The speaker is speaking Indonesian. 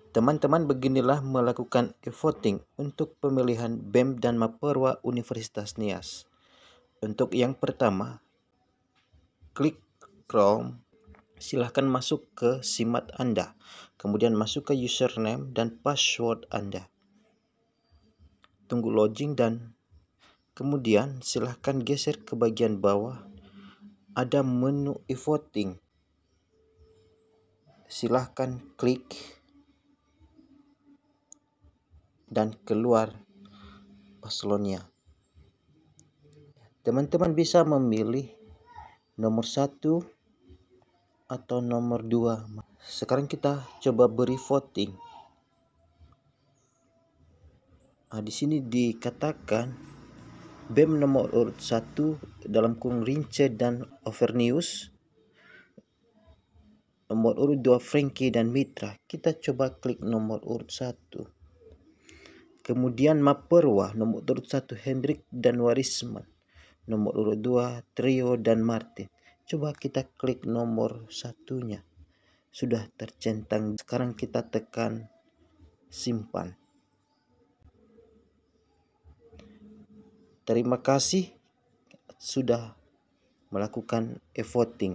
Teman-teman, beginilah melakukan e-voting untuk pemilihan BEM dan Mapperwa Universitas Nias. Untuk yang pertama, klik Chrome, silahkan masuk ke SIMAT Anda, kemudian masuk ke username dan password Anda. Tunggu loading dan kemudian silahkan geser ke bagian bawah, ada menu e-voting. Silahkan klik dan keluar paslonnya. Teman-teman bisa memilih nomor 1 atau nomor 2. Sekarang kita coba beri voting. Di sini dikatakan BEM nomor urut 1 dalam kurung Rince dan Overnius, nomor urut 2 Frankie dan Mitra. Kita coba klik nomor urut 1. Kemudian Mapperwa nomor urut 1 Hendrik dan Warisman, nomor urut 2 Trio dan Martin. Coba kita klik nomor 1-nya. Sudah tercentang. Sekarang kita tekan simpan. Terima kasih sudah melakukan e-voting.